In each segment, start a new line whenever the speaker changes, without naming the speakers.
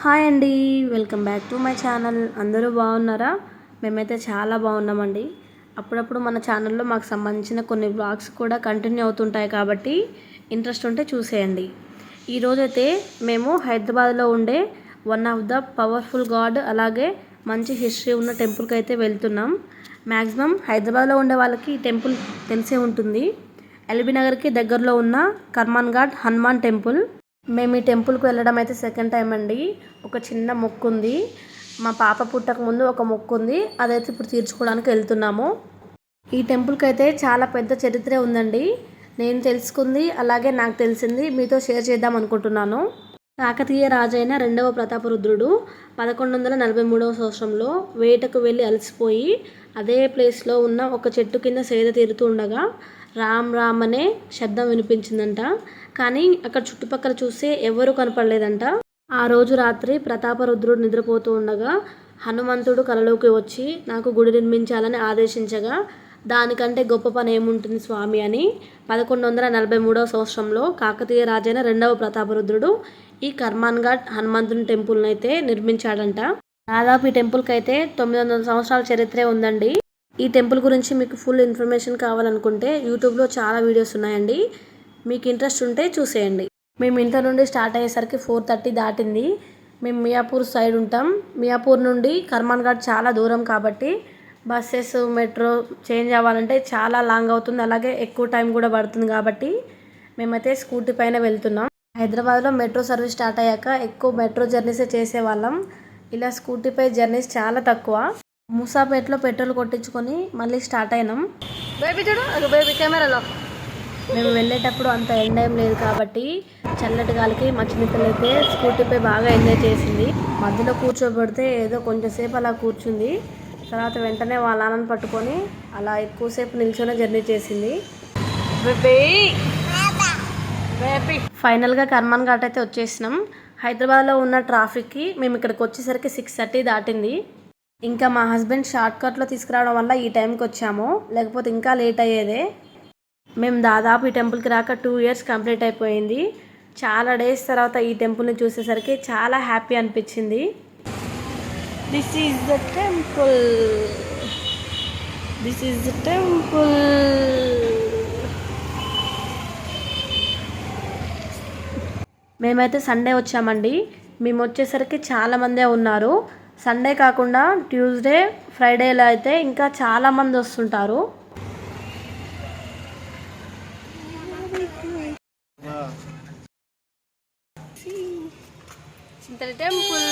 Hi అండి, welcome back to my channel. అందరూ బాగున్నారా? మేమైతే చాలా బాగున్నామండి. అప్పుడప్పుడు మన ఛానల్లో మాకు సంబంధించిన కొన్ని వ్లాగ్స్ కూడా కంటిన్యూ అవుతుంటాయి కాబట్టి ఇంట్రెస్ట్ ఉంటే చూసేయండి. ఈరోజైతే మేము హైదరాబాద్లో ఉండే one of the powerful God అలాగే మంచి హిస్టరీ ఉన్న టెంపుల్కి అయితే వెళ్తున్నాం. మ్యాక్సిమం హైదరాబాద్లో ఉండే వాళ్ళకి ఈ టెంపుల్ తెలిసే ఉంటుంది. ఎల్బీ నగర్కి దగ్గరలో ఉన్న కర్మాన్ ఘాట్ హనుమాన్ టెంపుల్. మేము ఈ టెంపుల్కి వెళ్ళడం అయితే సెకండ్ టైం అండి. ఒక చిన్న మొక్కు ఉంది, మా పాప పుట్టక ముందు ఒక మొక్కు ఉంది, అదైతే ఇప్పుడు తీర్చుకోవడానికి వెళ్తున్నాము. ఈ టెంపుల్కి అయితే చాలా పెద్ద చరిత్రే ఉందండి. నేను తెలుసుకుంది అలాగే నాకు తెలిసింది మీతో షేర్ చేద్దాం అనుకుంటున్నాను. కాకతీయ రాజైన రెండవ ప్రతాపరుద్రుడు 1143 సంవత్సరంలో వేటకు వెళ్ళి అలసిపోయి అదే ప్లేస్లో ఉన్న ఒక చెట్టు కింద సేద తీరుతూ ఉండగా రామ్ రామ్ అనే శబ్దం వినిపించిందంట. కానీ అక్కడ చుట్టుపక్కల చూస్తే ఎవరూ కనపడలేదంట. ఆ రోజు రాత్రి ప్రతాపరుద్రుడు నిద్రపోతూ ఉండగా హనుమంతుడు కలలోకి వచ్చి నాకు గుడి నిర్మించాలని ఆదేశించగా దానికంటే గొప్ప పని ఏముంటుంది స్వామి అని 1143 సంవత్సరంలో కాకతీయ రాజైన రెండవ ప్రతాపరుద్రుడు ఈ కర్మాన్ ఘాట్ హనుమంతుని టెంపుల్ని అయితే నిర్మించాడంట. దాదాపు ఈ టెంపుల్కి అయితే 900 సంవత్సరాల చరిత్రే ఉందండి. ఈ టెంపుల్ గురించి మీకు ఫుల్ ఇన్ఫర్మేషన్ కావాలనుకుంటే యూట్యూబ్లో చాలా వీడియోస్ ఉన్నాయండి, మీకు ఇంట్రెస్ట్ ఉంటే చూసేయండి. మేము ఇంటర్ నుండి స్టార్ట్ అయ్యేసరికి 4:30 దాటింది. మేము మియాపూర్ సైడ్ ఉంటాం. మియాపూర్ నుండి కర్మాన్ ఘాట్ చాలా దూరం కాబట్టి బస్సెస్ మెట్రో చేంజ్ అవ్వాలంటే చాలా లాంగ్ అవుతుంది, అలాగే ఎక్కువ టైం కూడా పడుతుంది. కాబట్టి మేమైతే స్కూటీ పైన వెళ్తున్నాం. హైదరాబాద్లో మెట్రో సర్వీస్ స్టార్ట్ అయ్యాక ఎక్కువ మెట్రో జర్నీసే చేసేవాళ్ళం. ఇలా స్కూటీపై జర్నీస్ చాలా తక్కువ. మూసాపేటలో పెట్రోల్ కొట్టించుకొని మళ్ళీ స్టార్ట్ అయినాం. బేబీ చూడు, బేబీ కెమెరాలో. మేము వెళ్ళేటప్పుడు అంత ఎండ ఏం లేదు కాబట్టి చల్లటి గాలికి మా చిన్నపిల్లలైతే స్కూటీపై బాగా ఎంజాయ్ చేసింది. మధ్యలో కూర్చోబెడితే ఏదో కొంచెంసేపు అలా కూర్చుంది, తర్వాత వెంటనే వాళ్ళ నాన్నని పట్టుకొని అలా ఎక్కువసేపు నిల్చొని జర్నీ చేసింది. ఫైనల్గా కర్మాన్ ఘాట్ అయితే వచ్చేసినాం. హైదరాబాద్లో ఉన్న ట్రాఫిక్కి మేము ఇక్కడికి వచ్చేసరికి 6:30 దాటింది. ఇంకా మా హస్బెండ్ షార్ట్ కట్లో తీసుకురావడం వల్ల ఈ టైంకి వచ్చాము, లేకపోతే ఇంకా లేట్ అయ్యేదే. మేము దాదాపు ఈ టెంపుల్కి రాక 2 years కంప్లీట్ అయిపోయింది. చాలా డేస్ తర్వాత ఈ టెంపుల్ని చూసేసరికి చాలా హ్యాపీ అనిపించింది. This is the temple, this is the temple. మేమైతే సండే వచ్చామండి. మేము వచ్చేసరికి చాలామందే ఉన్నారు. సండే కాకుండా ట్యూస్డే ఫ్రైడేలో అయితే ఇంకా చాలామంది వస్తుంటారు. చింతల టెంపుల్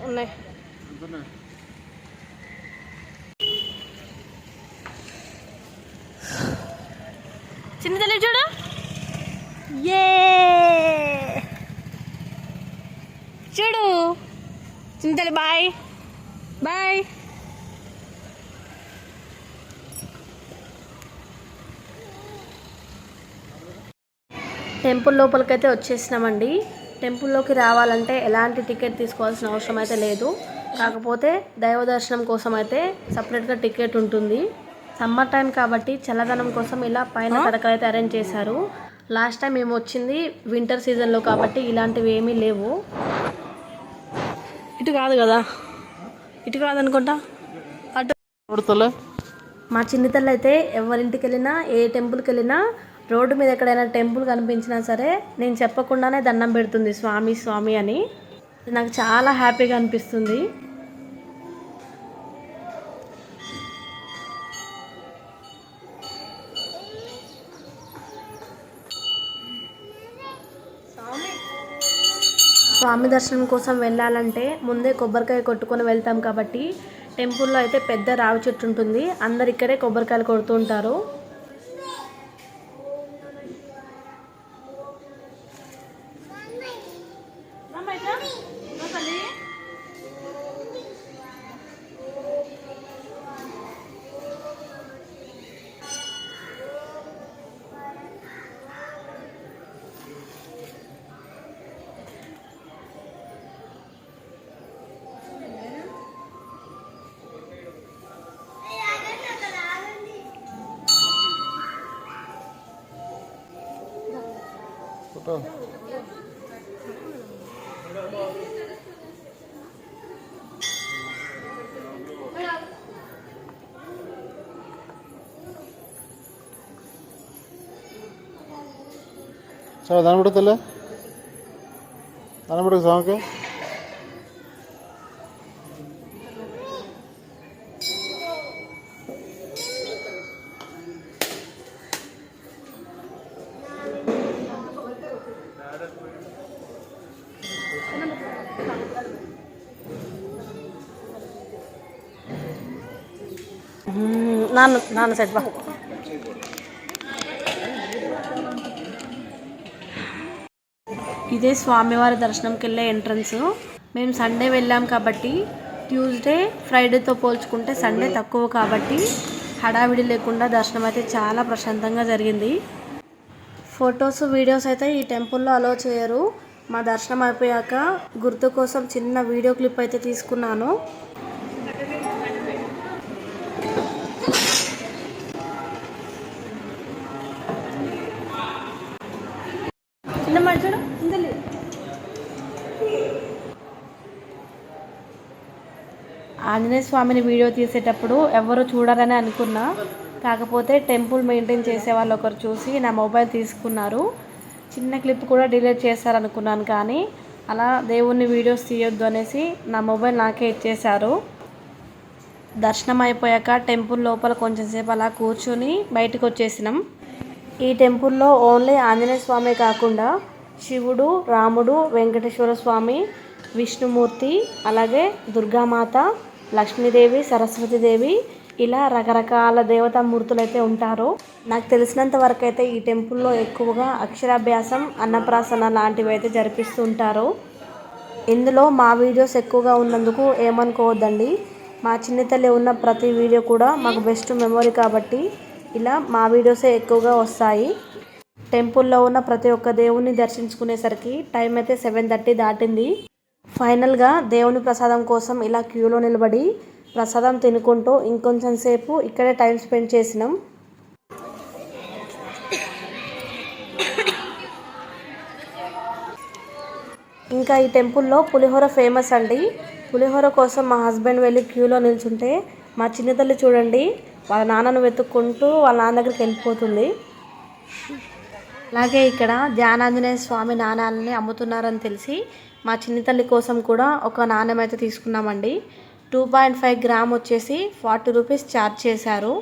ఉన్నాయి. చిన్న తల్లి చూడు, ఏ చూడు చిన్న తల్లి. Bye bye. టెంపుల్ లోపలికైతే వచ్చేసినామండి. టెంపుల్లోకి రావాలంటే ఎలాంటి టికెట్ తీసుకోవాల్సిన అవసరం అయితే లేదు, కాకపోతే దైవ దర్శనం కోసం అయితే సపరేట్గా టికెట్ ఉంటుంది. సమ్మర్ టైం కాబట్టి చల్లదనం కోసం ఇలా పైన తడకలు అయితే అరేంజ్ చేశారు. లాస్ట్ టైం మేము వచ్చింది వింటర్ సీజన్లో కాబట్టి ఇలాంటివి ఏమీ లేవు. ఇటు కాదు కదా, ఇటు కాదనుకుంటా, అటు. మా చిన్నతల్లి అయితే ఎవరింటికి వెళ్ళినా ఏ టెంపుల్కి వెళ్ళినా రోడ్డు మీద ఎక్కడైనా టెంపుల్ కనిపించినా సరే నేను చెప్పకుండానే దండం పెడుతుంది స్వామి స్వామి అని. నాకు చాలా హ్యాపీగా అనిపిస్తుంది. స్వామి దర్శనం కోసం వెళ్ళాలంటే ముందే కొబ్బరికాయ కొట్టుకొని వెళ్తాం కాబట్టి టెంపుల్లో అయితే పెద్ద రావి చెట్టు ఉంటుంది, అందరు ఇక్కడే కొబ్బరికాయలు కొడుతూ ఉంటారు.
ఫోటో చాలా దాని పడుతుందిలే దాని పడుకు స్వామికి
నాన్న సెట్ బా. ఇదే స్వామివారి దర్శనంకి వెళ్ళే ఎంట్రన్స్. మేము సండే వెళ్ళాం కాబట్టి ట్యూస్డే ఫ్రైడేతో పోల్చుకుంటే సండే తక్కువ కాబట్టి హడావిడి లేకుండా దర్శనం అయితే చాలా ప్రశాంతంగా జరిగింది. ఫొటోస్ వీడియోస్ అయితే ఈ టెంపుల్లో అలో చేయరు. మా దర్శనం అయిపోయాక గుర్తు కోసం చిన్న వీడియో క్లిప్ అయితే తీసుకున్నాను. ఆంజనేయ స్వామిని వీడియో తీసేటప్పుడు ఎవరు చూడరని అనుకున్నా. కాకపోతే టెంపుల్ మెయింటైన్ చేసే వాళ్ళు ఒకరు చూసి నా మొబైల్ తీసుకున్నారు. చిన్న క్లిప్ కూడా డిలీట్ చేశారనుకున్నాను, కానీ అలా దేవుణ్ణి వీడియోస్ తీయొద్దు అనేసి నా మొబైల్ నాకే ఇచ్చేశారు. దర్శనం అయిపోయాక టెంపుల్ లోపల కొంచెంసేపు అలా కూర్చొని బయటకు వచ్చేసినాం. ఈ టెంపుల్లో ఓన్లీ ఆంజనేయ స్వామి కాకుండా శివుడు, రాముడు, వెంకటేశ్వర స్వామి, విష్ణుమూర్తి, అలాగే దుర్గామాత, లక్ష్మీదేవి, సరస్వతీదేవి ఇలా రకరకాల దేవతామూర్తులు అయితే ఉంటారు. నాకు తెలిసినంత వరకు అయితే ఈ టెంపుల్లో ఎక్కువగా అక్షరాభ్యాసం, అన్నప్రాసన లాంటివి అయితే జరిపిస్తూ ఉంటారు. ఇందులో మా వీడియోస్ ఎక్కువగా ఉన్నందుకు ఏమనుకోవద్దండి. మా చిన్న తల్లి ఉన్న ప్రతి వీడియో కూడా మాకు బెస్ట్ మెమొరీ కాబట్టి ఇలా మా వీడియోసే ఎక్కువగా వస్తాయి. టెంపుల్లో ఉన్న ప్రతి ఒక్క దేవుణ్ణి దర్శించుకునేసరికి టైం అయితే 7:30 దాటింది. ఫైనల్గా దేవుని ప్రసాదం కోసం ఇలా క్యూలో నిలబడి ప్రసాదం తినుకుంటూ ఇంకొంచెం సేపు ఇక్కడే టైం స్పెండ్ చేసినాం. ఇంకా ఈ టెంపుల్లో పులిహోర ఫేమస్ అండి. పులిహోర కోసం మా హస్బెండ్ వెళ్ళి క్యూలో నిల్చుంటే మా చిన్న తల్లి చూడండి వాళ్ళ నాన్నను వెతుక్కుంటూ వాళ్ళ నాన్న దగ్గరికి వెళ్ళిపోతుంది. అలాగే ఇక్కడ ధ్యానాంజనేయ స్వామి నాణాలని అమ్ముతున్నారని తెలిసి మా చిన్న తల్లి కోసం కూడా ఒక నాణ్యం అయితే తీసుకున్నామండి. 2.5 గ్రామ్ వచ్చేసి 40 రూపీస్ ఛార్జ్ చేశారు.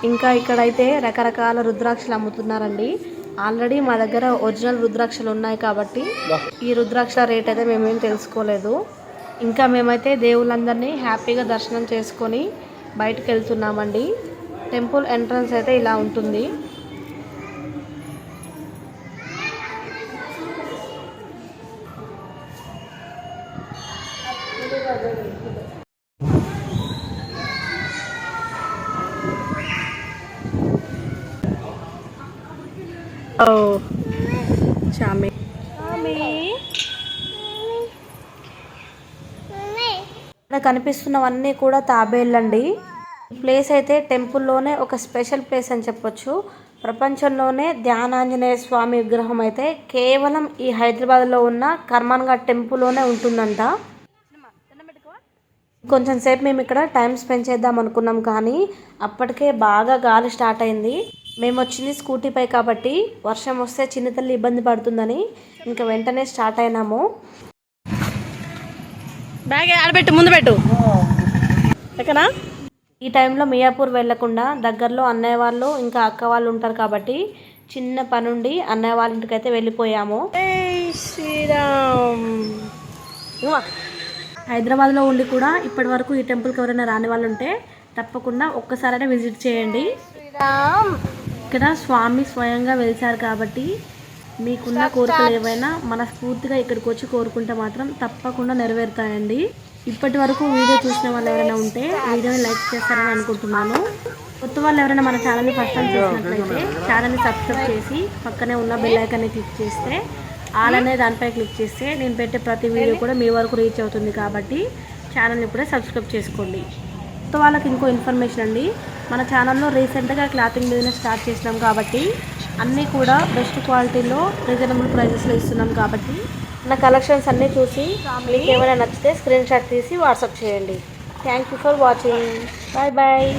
ఇంకా ఇక్కడైతే రకరకాల రుద్రాక్షలు అమ్ముతున్నారండి. ఆల్రెడీ మా దగ్గర ఒరిజినల్ రుద్రాక్షలు ఉన్నాయి కాబట్టి ఈ రుద్రాక్షల రేట్ అయితే మేమేం తెలుసుకోలేదు. ఇంకా మేమైతే దేవుళ్ళందరినీ హ్యాపీగా దర్శనం చేసుకొని బయటకు వెళ్తున్నామండి. టెంపుల్ ఎంట్రన్స్ అయితే ఇలా ఉంటుంది. చామి ఇక్కడ కనిపిస్తున్నవన్నీ కూడా తాబేళ్ళండి. ఈ ప్లేస్ అయితే టెంపుల్లోనే ఒక స్పెషల్ ప్లేస్ అని చెప్పొచ్చు. ప్రపంచంలోనే ధ్యానాంజనేయ స్వామి విగ్రహం అయితే కేవలం ఈ హైదరాబాద్లో ఉన్న కర్మన్ ఘాట్ టెంపుల్లోనే ఉంటుందంట. కొంచెం సేపు మేము ఇక్కడ టైం స్పెండ్ చేద్దాం అనుకున్నాం, కానీ అప్పటికే బాగా గాలి స్టార్ట్ అయింది. మేము వచ్చింది స్కూటీపై కాబట్టి వర్షం వస్తే చిన్న తల్లి ఇబ్బంది పడుతుందని ఇంకా వెంటనే స్టార్ట్ అయినాము. బ్యాగ్ ఆడబెట్టు, ముందు పెట్టు. ఎక్కడా ఈ టైంలో మియాపూర్ వెళ్లకుండా దగ్గరలో అన్నయ్య వాళ్ళు ఇంకా అక్క వాళ్ళు ఉంటారు కాబట్టి చిన్న పనుండి అన్నయ్య వాళ్ళ ఇంటికి అయితే వెళ్ళిపోయాము. శ్రీరామ్. హైదరాబాద్లో ఉండి కూడా ఇప్పటి వరకు ఈ టెంపుల్కి ఎవరైనా రాని వాళ్ళు ఉంటే తప్పకుండా ఒక్కసారైనా విజిట్ చేయండి. ఇక్కడ స్వామి స్వయంగా వెలిసారు కాబట్టి మీకున్న కోరికలు ఏవైనా మనస్ఫూర్తిగా ఇక్కడికి వచ్చి కోరుకుంటే మాత్రం తప్పకుండా నెరవేరుతాయండి. ఇప్పటి వరకు వీడియో చూసిన వాళ్ళు ఎవరైనా ఉంటే వీడియోని లైక్ చేస్తారని అనుకుంటున్నాను. కొత్త వాళ్ళు ఎవరైనా మన ఛానల్ని ఫస్ట్ టైం చూసినట్లయితే ఛానల్ని సబ్స్క్రైబ్ చేసి పక్కనే ఉన్న బెల్ ఐకాన్ని క్లిక్ చేస్తే ఆల్ అనే దానిపై క్లిక్ చేస్తే నేను పెట్టే ప్రతి వీడియో కూడా మీ వరకు రీచ్ అవుతుంది. కాబట్టి ఛానల్ని ఇప్పుడే సబ్స్క్రైబ్ చేసుకోండి. సో వాళ్ళకి ఇంకో ఇన్ఫర్మేషన్ అండి, మన ఛానల్లో రీసెంట్గా క్లాతింగ్ బిజినెస్ స్టార్ట్ చేసినాం కాబట్టి అన్నీ కూడా బెస్ట్ క్వాలిటీలో రీజనబుల్ ప్రైజెస్లో ఇస్తున్నాం కాబట్టి నా కలెక్షన్స్ అన్నీ చూసి మీకు ఏమైనా నచ్చితే స్క్రీన్ షాట్ తీసి వాట్సాప్ చేయండి. Thank you for watching. Bye bye.